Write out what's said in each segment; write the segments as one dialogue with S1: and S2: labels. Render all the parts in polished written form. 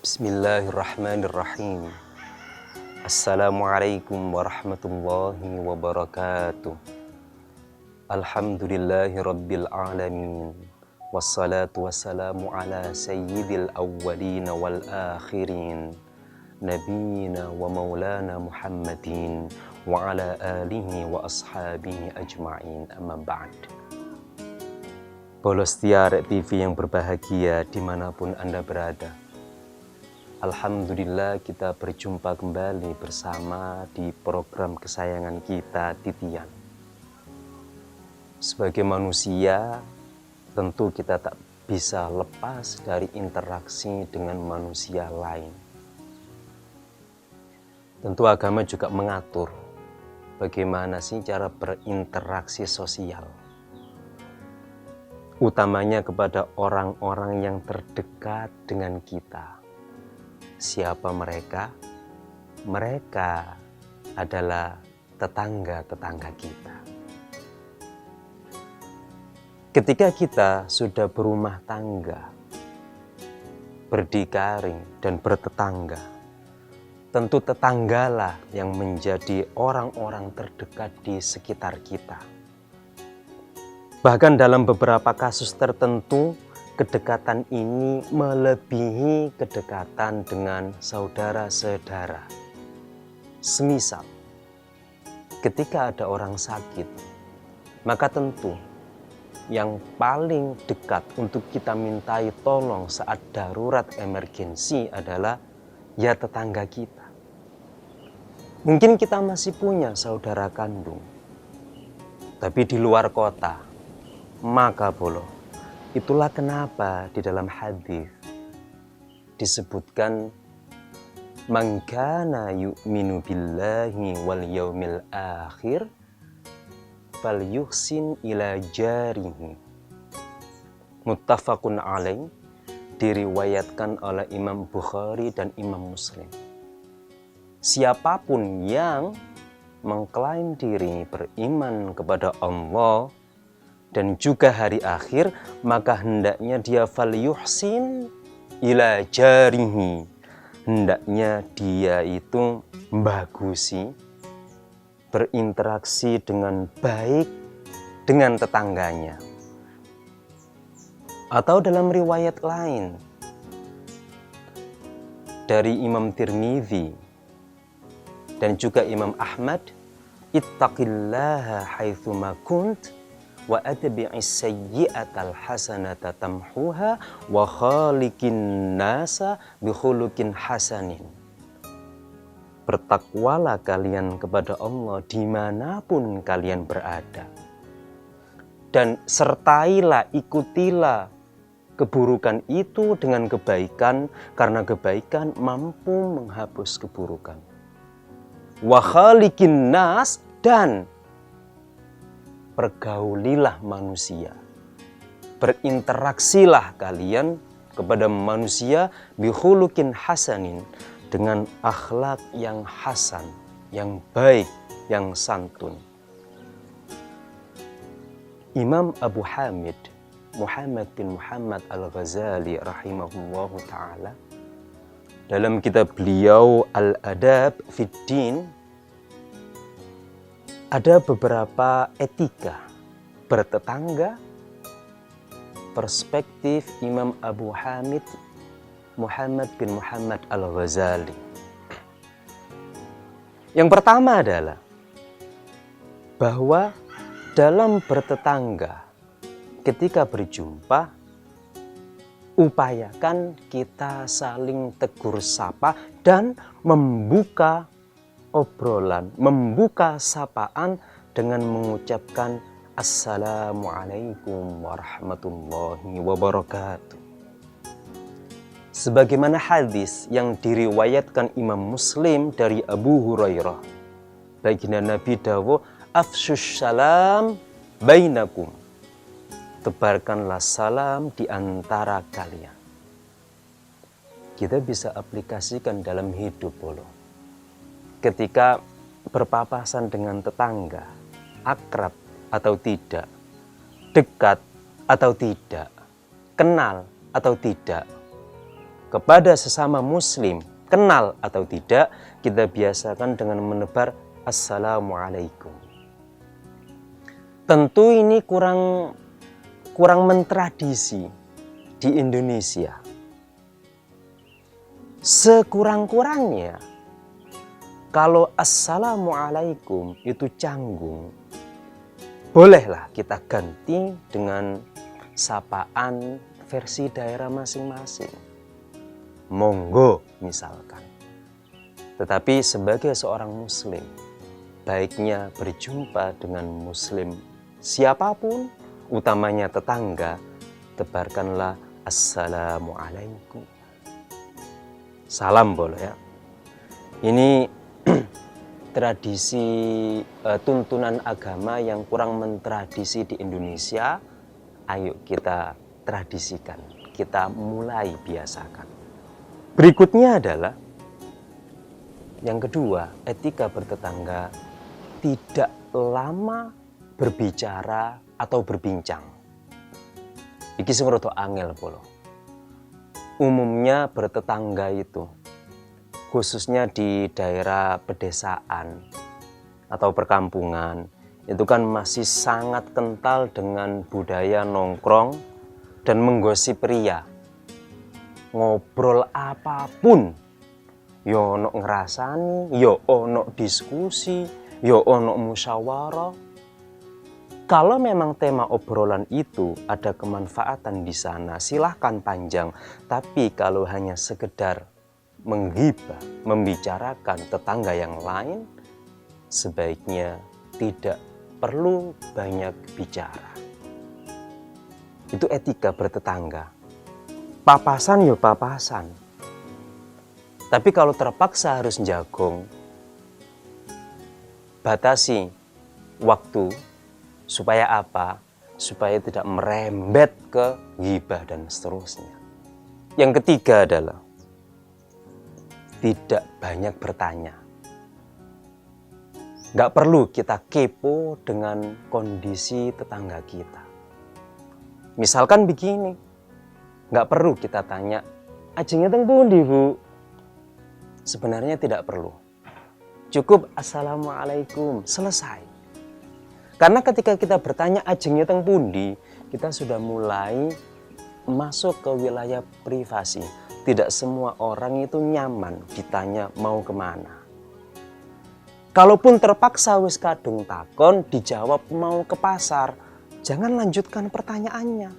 S1: Bismillahirrahmanirrahim. Assalamualaikum warahmatullahi wabarakatuh. Alhamdulillahi rabbil alamin. Wassalatu wassalamu ala sayyidil awwalin wal akhirin. Nabiyina wa maulana Muhammadin wa ala alihi wa ashabihi ajma'in, amma ba'd. Bolos Tiar TV yang berbahagia dimanapun Anda berada, alhamdulillah kita berjumpa kembali bersama di program kesayangan kita, Titian. Sebagai manusia, tentu kita tak bisa lepas dari interaksi dengan manusia lain. Tentu agama juga mengatur bagaimana sih cara berinteraksi sosial, utamanya kepada orang-orang yang terdekat dengan kita. Siapa mereka? Mereka adalah tetangga-tetangga kita. Ketika kita sudah berumah tangga, berdikari dan bertetangga, tentu tetanggalah yang menjadi orang-orang terdekat di sekitar kita. Bahkan dalam beberapa kasus tertentu, kedekatan ini melebihi kedekatan dengan saudara-saudara. Semisal, ketika ada orang sakit, maka tentu yang paling dekat untuk kita mintai tolong saat darurat emergensi adalah ya tetangga kita. Mungkin kita masih punya saudara kandung, tapi di luar kota, maka bolo. Itulah kenapa di dalam hadis disebutkan man kana yu'minu billahi wal yaumil akhir falyuhsin ila jarihi. Muttafaqun alaih, diriwayatkan oleh Imam Bukhari dan Imam Muslim. Siapapun yang mengklaim diri beriman kepada Allah dan juga hari akhir, maka hendaknya dia falyuhsin ila jarihi. Hendaknya dia itu membagusi, berinteraksi dengan baik dengan tetangganya. Atau dalam riwayat lain dari Imam Tirmidzi dan juga Imam Ahmad, ittaqillaha haitsuma kunt wa atbi'is sayyi'atal hasanata tamhuha wa khaliqin nasa bi khuluqin hasanin. Bertakwalah kalian kepada Allah dimanapun kalian berada, dan sertailah, ikutilah keburukan itu dengan kebaikan, karena kebaikan mampu menghapus keburukan. Wa khaliqin nas, dan pergaulilah manusia, berinteraksilah kalian kepada manusia bihulukin hasanin, dengan akhlak yang hasan, yang baik, yang santun. Imam Abu Hamid Muhammad bin Muhammad Al-Ghazali rahimahullahu ta'ala, dalam kitab beliau Al-Adab Fid Din, ada beberapa etika bertetangga, perspektif Imam Abu Hamid Muhammad bin Muhammad Al-Ghazali. Yang pertama adalah bahwa dalam bertetangga, ketika berjumpa, upayakan kita saling tegur sapa dan membuka obrolan, membuka sapaan dengan mengucapkan Assalamualaikum warahmatullahi wabarakatuh. Sebagaimana hadis yang diriwayatkan Imam Muslim dari Abu Hurairah, baginda Nabi dawuh, afsyus salam bainakum, tebarkanlah salam di antara kalian. Kita bisa aplikasikan dalam hidup bolo. Ketika berpapasan dengan tetangga, akrab atau tidak, dekat atau tidak, kenal atau tidak, kepada sesama muslim, kenal atau tidak, kita biasakan dengan menebar assalamualaikum. Tentu ini kurang mentradisi di Indonesia. Sekurang-kurangnya kalau assalamualaikum itu canggung, bolehlah kita ganti dengan sapaan versi daerah masing-masing. Monggo misalkan. Tetapi sebagai seorang muslim, baiknya berjumpa dengan muslim siapapun, utamanya tetangga, tebarkanlah assalamualaikum. Salam boleh ya. Ini tradisi tuntunan agama yang kurang mentradisi di Indonesia. Ayo kita tradisikan, kita mulai biasakan. Berikutnya adalah yang kedua, etika bertetangga, tidak lama berbicara atau berbincang. Iki sing rada angel polo. Umumnya bertetangga itu, khususnya di daerah pedesaan atau perkampungan, itu kan masih sangat kental dengan budaya nongkrong dan menggosip pria. Ngobrol apapun, yo ono ngerasani, yo ono diskusi, yo ono musyawarah. Kalau memang tema obrolan itu ada kemanfaatan di sana, silahkan panjang. Tapi kalau hanya sekedar menggibah, membicarakan tetangga yang lain, sebaiknya tidak perlu banyak bicara. Itu etika bertetangga. Papasan yo papasan. Tapi kalau terpaksa harus jagong, batasi waktu. Supaya apa? Supaya tidak merembet ke ghibah dan seterusnya. Yang ketiga adalah tidak banyak bertanya. Gak perlu kita kepo dengan kondisi tetangga kita. Misalkan begini, gak perlu kita tanya, ajengnya teng pundi Bu? Sebenarnya tidak perlu. Cukup assalamualaikum, selesai. Karena ketika kita bertanya ajengnya teng pundi, kita sudah mulai masuk ke wilayah privasi. Tidak semua orang itu nyaman ditanya mau kemana. Kalaupun terpaksa wis kadung takon, dijawab mau ke pasar, jangan lanjutkan pertanyaannya.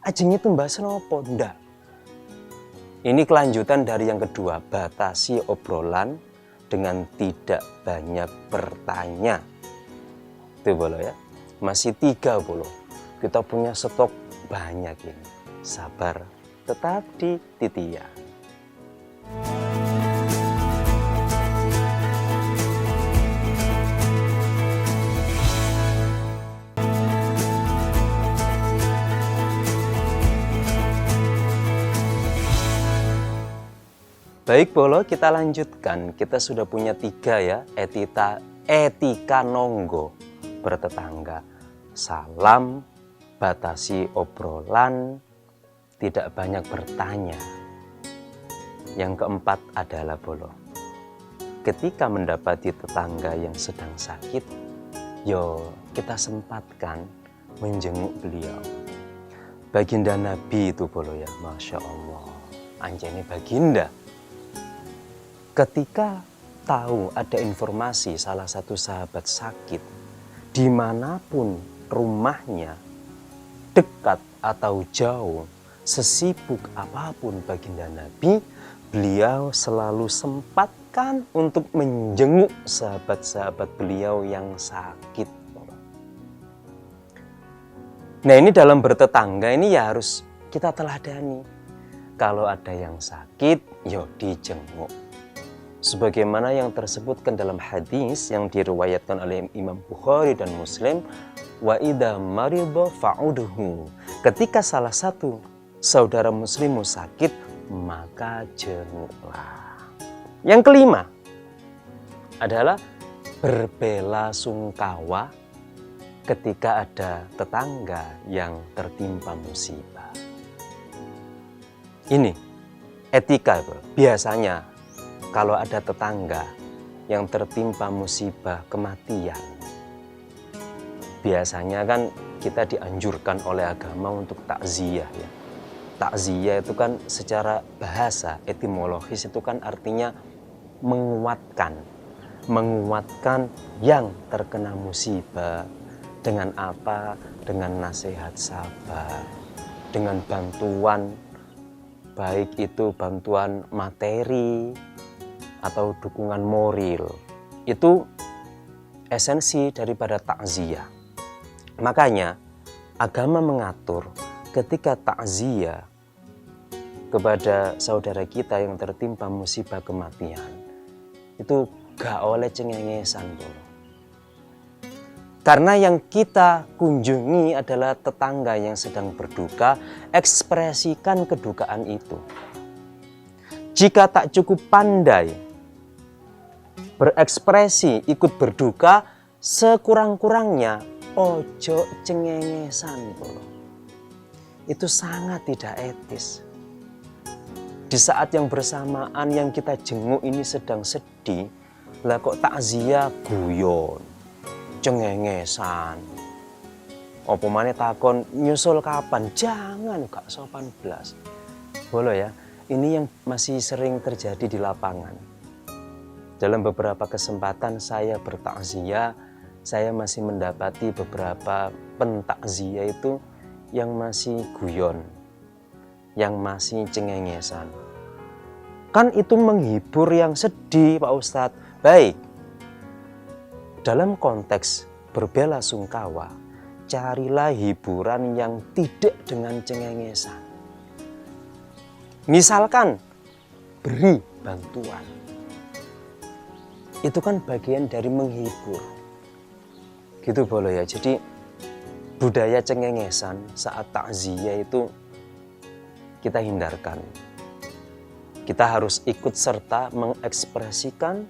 S1: Ajengnya tuh mbak senopo? Ndak. Ini kelanjutan dari yang kedua, batasi obrolan dengan tidak banyak bertanya. Itu boleh ya. Masih 3 boleh. Kita punya stok banyak ini. Sabar, tetap di Titia. Baik Bolo, kita lanjutkan. Kita sudah punya 3 ya, etika nonggo bertetangga. Salam, batasi obrolan, tidak banyak bertanya. Yang keempat adalah Bolo. Ketika mendapati tetangga yang sedang sakit, yo kita sempatkan menjenguk beliau. Baginda Nabi itu Bolo ya, Masya Allah. Anjani baginda. Ketika tahu ada informasi salah satu sahabat sakit, dimanapun rumahnya, dekat atau jauh, sesibuk apapun baginda Nabi, beliau selalu sempatkan untuk menjenguk sahabat-sahabat beliau yang sakit. Nah ini dalam bertetangga ini ya harus kita teladani. Kalau ada yang sakit, yo dijenguk. Sebagaimana yang tersebutkan dalam hadis yang diriwayatkan oleh Imam Bukhari dan Muslim, wa idza marida fa'udhu. Ketika salah satu saudara muslimmu sakit, maka jenguklah. Yang kelima adalah berbela sungkawa ketika ada tetangga yang tertimpa musibah. Ini etika, bro. Biasanya kalau ada tetangga yang tertimpa musibah kematian, biasanya kan kita dianjurkan oleh agama untuk takziah ya. Takziah itu kan secara bahasa etimologis itu kan artinya menguatkan yang terkena musibah. Dengan apa? Dengan nasihat sabar, dengan bantuan, baik itu bantuan materi atau dukungan moral. Itu esensi daripada takziah. Makanya agama mengatur ketika takziah kepada saudara kita yang tertimpa musibah kematian, itu gak oleh cengengesan, bro. Karena yang kita kunjungi adalah tetangga yang sedang berduka, ekspresikan kedukaan itu. Jika tak cukup pandai berekspresi ikut berduka, sekurang-kurangnya ojo cengengesan, bro. Itu sangat tidak etis. Di saat yang bersamaan yang kita jenguk ini sedang sedih, lah kok takziah guyon, cengengesan. Apa maneh takon nyusul kapan? Jangan, gak sopan blas. Boleh ya, ini yang masih sering terjadi di lapangan. Dalam beberapa kesempatan saya bertakziah, saya masih mendapati beberapa pentakziah itu yang masih guyon, yang masih cengengesan. Kan itu menghibur yang sedih, Pak Ustadz. Baik, dalam konteks berbela sungkawa, carilah hiburan yang tidak dengan cengengesan. Misalkan beri bantuan, itu kan bagian dari menghibur. Gitu boleh ya. Jadi budaya cengengesan saat takziah itu kita hindarkan. Kita harus ikut serta mengekspresikan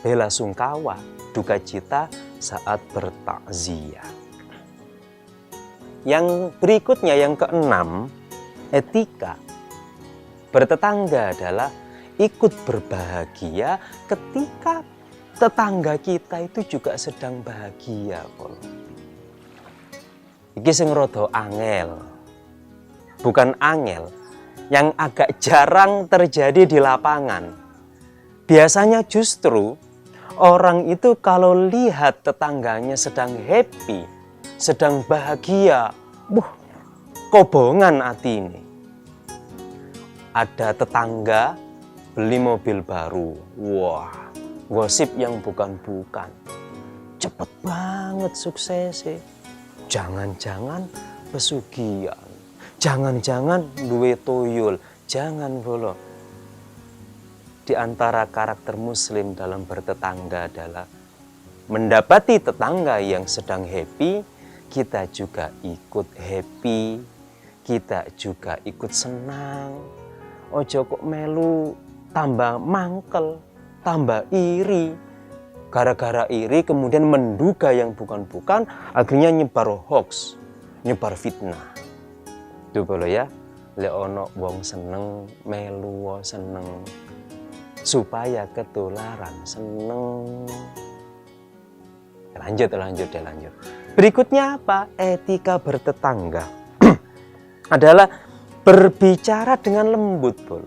S1: bela sungkawa, duka cita saat bertakziah. Yang berikutnya, yang keenam, etika bertetangga adalah ikut berbahagia ketika tetangga kita itu juga sedang bahagia. Iki sing rada angel. Bukan angel, yang agak jarang terjadi di lapangan. Biasanya justru orang itu kalau lihat tetangganya sedang happy, sedang bahagia, kobongan hati ini. Ada tetangga beli mobil baru, wah, gosip yang bukan-bukan. Cepet banget suksesnya. Jangan-jangan pesugihan, jangan-jangan duwe tuyul, jangan bolo. Di antara karakter muslim dalam bertetangga adalah mendapati tetangga yang sedang happy, kita juga ikut happy, kita juga ikut senang. Ojo kok melu tambah mangkel, tambah iri. Gara-gara iri kemudian menduga yang bukan-bukan, akhirnya nyebar hoax, nyebar fitnah. Itu boleh ya, lek ono wong seneng, melu seneng, supaya ketularan seneng. Lanjut. Berikutnya apa? Etika bertetangga adalah berbicara dengan lembut, Bol.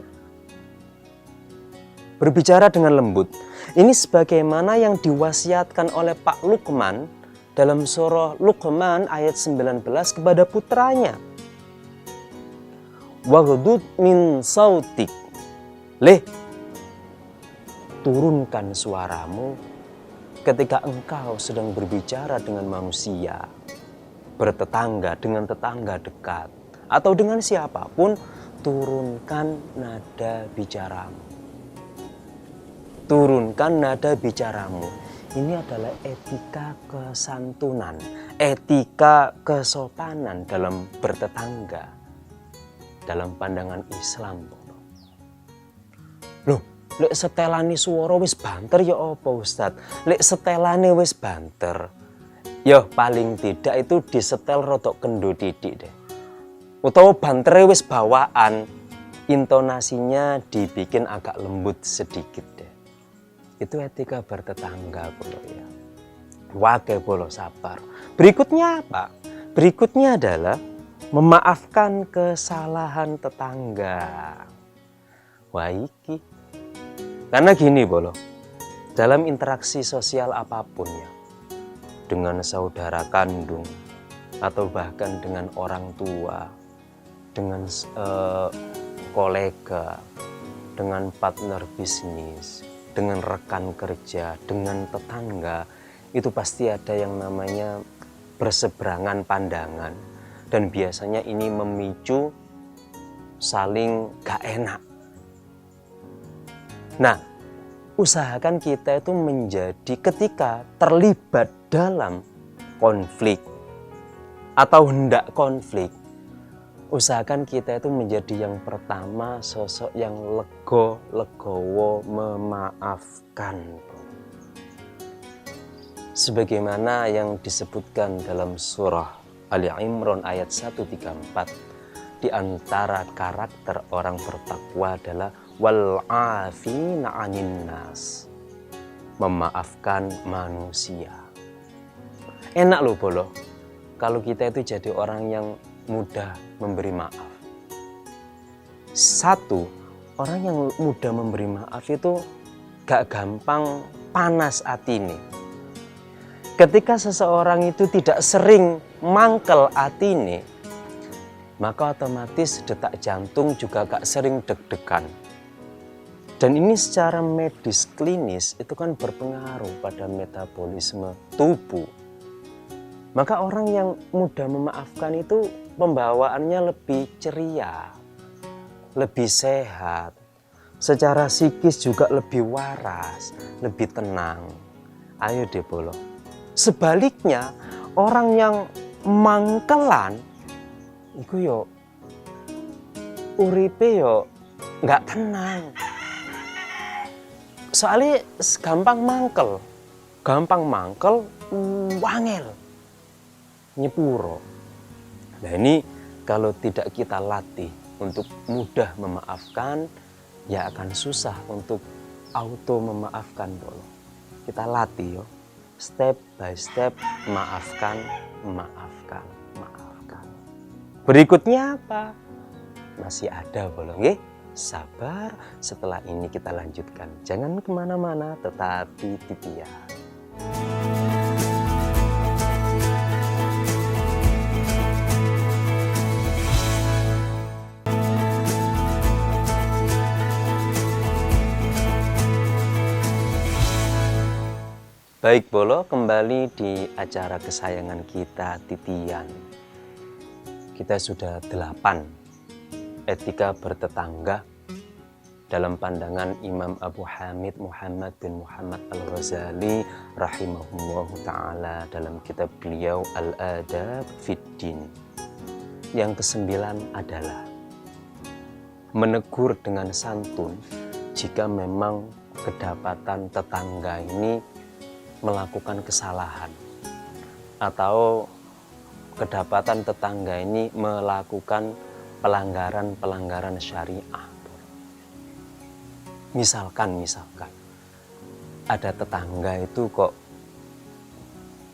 S1: Berbicara dengan lembut. Ini sebagaimana yang diwasiatkan oleh Pak Luqman dalam surah Luqman ayat 19 kepada putranya. Waghdud min sautik. Turunkan suaramu ketika engkau sedang berbicara dengan manusia, bertetangga, dengan tetangga dekat, atau dengan siapapun, turunkan nada bicaramu. Turunkan nada bicaramu. Ini adalah etika kesantunan, etika kesopanan dalam bertetangga, dalam pandangan Islam. Loh, lek setelani suara wis banter ya apa Ustad? Lek setelane wis banter, ya paling tidak itu disetel rodok kendo didik deh. Utawa bantere wis bawaan, intonasinya dibikin agak lembut sedikit deh. Itu etika bertetangga bolo ya. Wake bolo sabar. Berikutnya apa? Berikutnya adalah memaafkan kesalahan tetangga. Wah iki. Karena gini bolo, dalam interaksi sosial apapun ya, dengan saudara kandung atau bahkan dengan orang tua, dengan kolega, dengan partner bisnis, dengan rekan kerja, dengan tetangga, itu pasti ada yang namanya berseberangan pandangan, dan biasanya ini memicu saling gak enak. Nah, usahakan kita itu menjadi ketika terlibat dalam konflik atau hendak konflik, usahakan kita itu menjadi yang pertama sosok yang legowo memaafkan. Sebagaimana yang disebutkan dalam surah Ali Imran ayat 134, di antara karakter orang bertakwa adalah wal afina 'anin nas, memaafkan manusia. Enak loh bolo kalau kita itu jadi orang yang mudah memberi maaf. Satu, orang yang mudah memberi maaf itu gak gampang panas atine. Ketika seseorang itu tidak sering mangkel atine, maka otomatis detak jantung juga gak sering deg-degan. Dan ini secara medis klinis itu kan berpengaruh pada metabolisme tubuh. Maka orang yang mudah memaafkan itu pembawaannya lebih ceria, lebih sehat, secara psikis juga lebih waras, lebih tenang. Ayo deh bolo. Sebaliknya, orang yang mangkelan, itu yo uripe yo nggak tenang. Soalnya gampang mangkel, wangel, nyepuro. Nah ini kalau tidak kita latih untuk mudah memaafkan, ya akan susah untuk auto memaafkan bolo. Kita latih yo, step by step, maafkan. Berikutnya apa? Masih ada bolo, nggih? Sabar, setelah ini kita lanjutkan. Jangan kemana-mana, tetap di Titian. Baik bolo, kembali di acara kesayangan kita Titian. Kita sudah 8 etika bertetangga dalam pandangan Imam Abu Hamid Muhammad bin Muhammad Al-Ghazali rahimahullahu ta'ala dalam kitab beliau Al-Adab Fiddin. Yang ke-9 adalah menegur dengan santun jika memang kedapatan tetangga ini melakukan kesalahan atau kedapatan tetangga ini melakukan pelanggaran syariah. Misalkan ada tetangga itu kok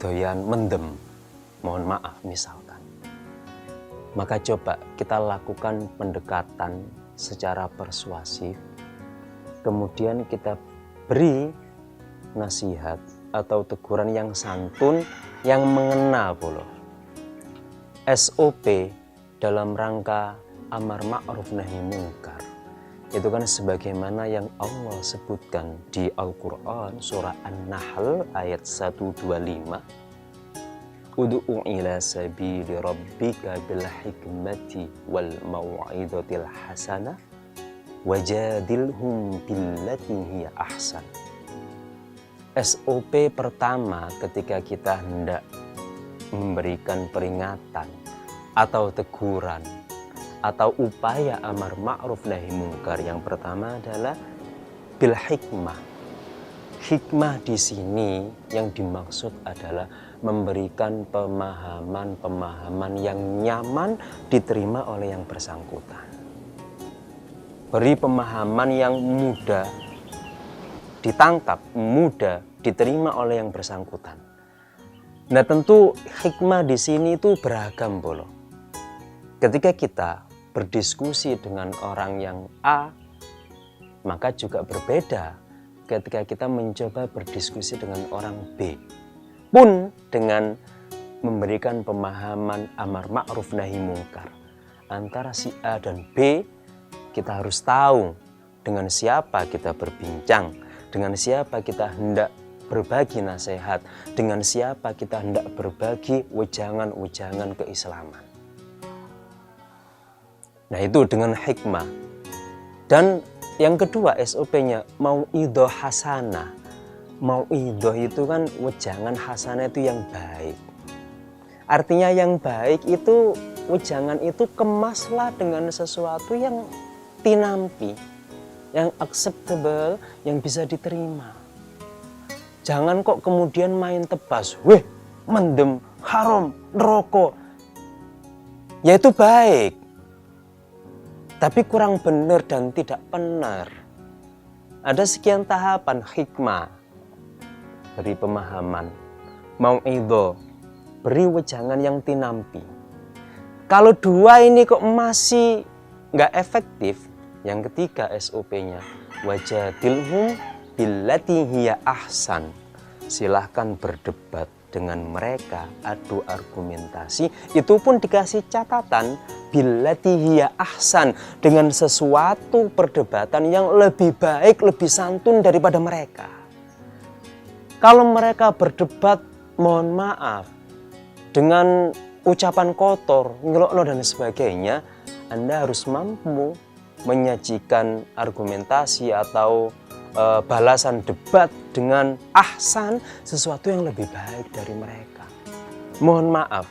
S1: doyan mendem, mohon maaf misalkan. Maka coba kita lakukan pendekatan secara persuasif, kemudian kita beri nasihat atau teguran yang santun, yang mengena pula. SOP dalam rangka amar ma'ruf nahi mungkar itu kan sebagaimana yang Allah sebutkan di Al-Quran surah An-Nahl ayat 125, Ud'u ila sabili rabbika bil hikmati wal mau'izatil hasanah wajadilhum billati hiya ahsan. SOP pertama ketika kita hendak memberikan peringatan atau teguran atau upaya amar ma'ruf nahi mungkar, yang pertama adalah bil hikmah. Hikmah di sini yang dimaksud adalah memberikan pemahaman yang nyaman diterima oleh yang bersangkutan. beri pemahaman yang mudah ditangkap, mudah diterima oleh yang bersangkutan. Nah, tentu hikmah di sini itu beragam, Bolo. Ketika kita berdiskusi dengan orang yang A, maka juga berbeda ketika kita mencoba berdiskusi dengan orang B. Pun dengan memberikan pemahaman amar ma'ruf nahi mungkar. Antara si A dan B, kita harus tahu dengan siapa kita berbincang, dengan siapa kita hendak berbagi nasihat, dengan siapa kita hendak berbagi wejangan-wejangan keislaman. Nah, itu dengan hikmah. Dan yang kedua SOP-nya mau'idhah hasanah. Mau'idhah itu kan wejangan hasanah itu yang baik. Artinya yang baik itu wejangan itu kemaslah dengan sesuatu yang tinampi, yang acceptable, yang bisa diterima. Jangan kok kemudian main tebas, weh, mendem, haram, neraka. Ya itu baik, tapi kurang benar dan tidak benar. Ada sekian tahapan hikmah, beri pemahaman, mau'idhah, beri wejangan yang tinampi. Kalau dua ini kok masih nggak efektif, yang ketiga SOP-nya wajadilhum billati hiya ahsan. Silahkan berdebat dengan mereka, adu argumentasi. Itu pun dikasih catatan billati hiya ahsan, dengan sesuatu perdebatan yang lebih baik, lebih santun daripada mereka. Kalau mereka berdebat, mohon maaf, dengan ucapan kotor, ngelokno dan sebagainya, Anda harus mampu menyajikan argumentasi atau balasan debat dengan ahsan, sesuatu yang lebih baik dari mereka. Mohon maaf,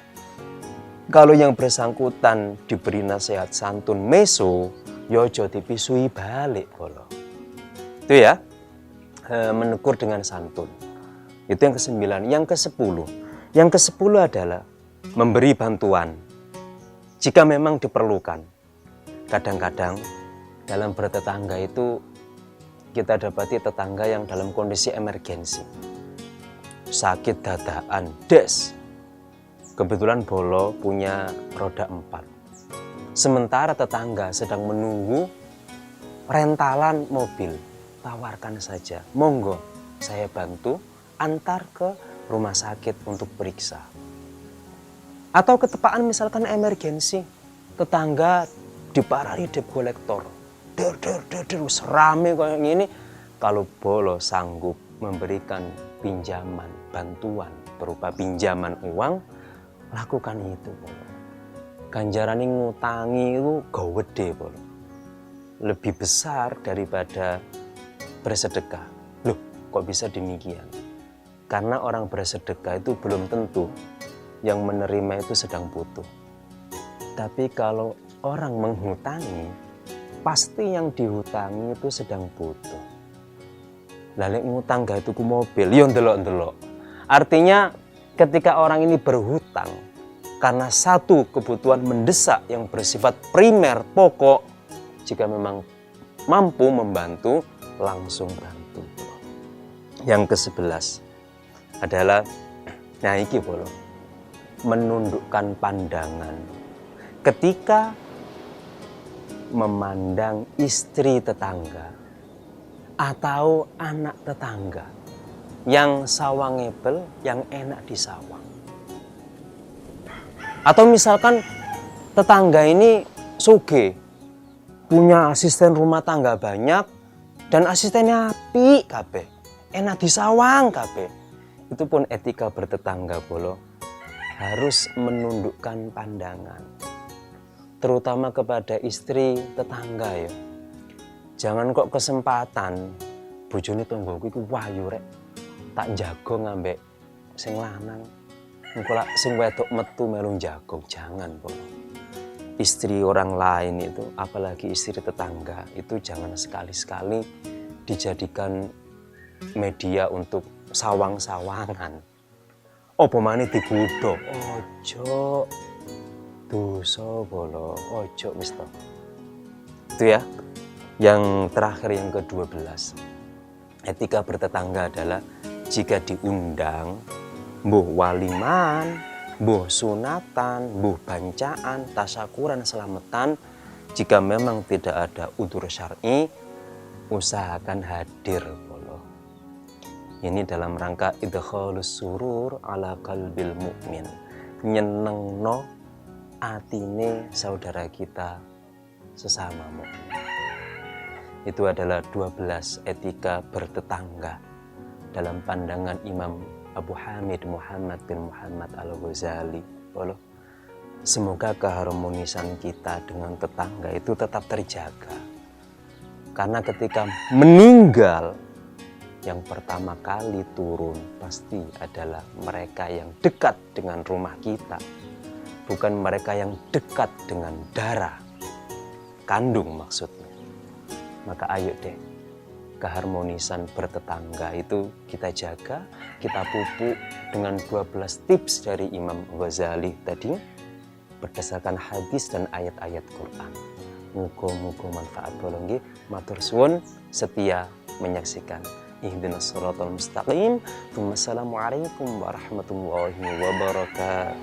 S1: kalau yang bersangkutan diberi nasihat santun meso, yojo dipisui balik, Bolo. Itu ya, menegur dengan santun. Itu yang ke-9. Yang ke-10 adalah memberi bantuan jika memang diperlukan. Kadang-kadang dalam bertetangga itu kita dapati tetangga yang dalam kondisi emergensi, sakit dadakan, des. Kebetulan Bolo punya roda 4. Sementara tetangga sedang menunggu rentalan mobil, tawarkan saja, monggo saya bantu antar ke rumah sakit untuk periksa. Atau ketepaan misalkan emergensi, tetangga diparani debt collector, serame kayak gini. Kalau Bolo sanggup memberikan pinjaman, bantuan berupa pinjaman uang, lakukan itu, Bolo. Ganjaran ngutangi itu gawede, Bolo. Lebih besar daripada bersedekah. Loh, kok bisa demikian? Karena orang bersedekah itu belum tentu yang menerima itu sedang butuh. Tapi kalau orang menghutangi, pasti yang dihutangi itu sedang butuh. Lalu ngutang gak tuku mobil, yo ndelok-ndelok. Artinya ketika orang ini berhutang karena satu kebutuhan mendesak yang bersifat primer, pokok, jika memang mampu membantu, langsung bantu. Yang ke-11 adalah, nah iki Bolo, menundukkan pandangan. Ketika memandang istri tetangga atau anak tetangga yang sawangebel, yang enak disawang. Atau misalkan tetangga ini sugih, punya asisten rumah tangga banyak dan asistennya apik kabeh, enak disawang kabeh. Itu pun etika bertetangga, Bolo, harus menundukkan pandangan. Terutama kepada istri tetangga ya. Jangan kok kesempatan bojone tonggoku iku wayu rek, tak jago ngambek sing lanang. Engko lak sing wedok metu melu jago, jangan, Bolo. Istri orang lain itu, apalagi istri tetangga, itu jangan sekali-sekali dijadikan media untuk sawang-sawangan. Apa maneh digudhog? Ojo. Dosa, Bolo. Ojo wis to. Itu ya. Yang terakhir, yang ke-12, etika bertetangga adalah jika diundang, mbuh waliman, mbuh sunatan, mbuh bancaan, tasyakuran, selamatan, jika memang tidak ada udzur syar'i, usahakan hadir polo. Ini dalam rangka idkhalus surur ala qalbil mukmin, nyenengno atine saudara kita sesama mukmin. Itu adalah 12 etika bertetangga dalam pandangan Imam Abu Hamid Muhammad bin Muhammad Al-Ghazali. Semoga keharmonisan kita dengan tetangga itu tetap terjaga. Karena ketika meninggal, yang pertama kali turun pasti adalah mereka yang dekat dengan rumah kita, bukan mereka yang dekat dengan darah kandung maksudnya. Maka ayo deh, keharmonisan bertetangga itu kita jaga, kita pupuk dengan 12 tips dari Imam Ghazali tadi berdasarkan hadis dan ayat-ayat Quran. Muga-muga manfaat bolonggi. Matur suwun setia menyaksikan Ihdinas Shiratal Mustaqim. Wassalamualaikum warahmatullahi wabarakatuh.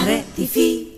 S2: Arek TV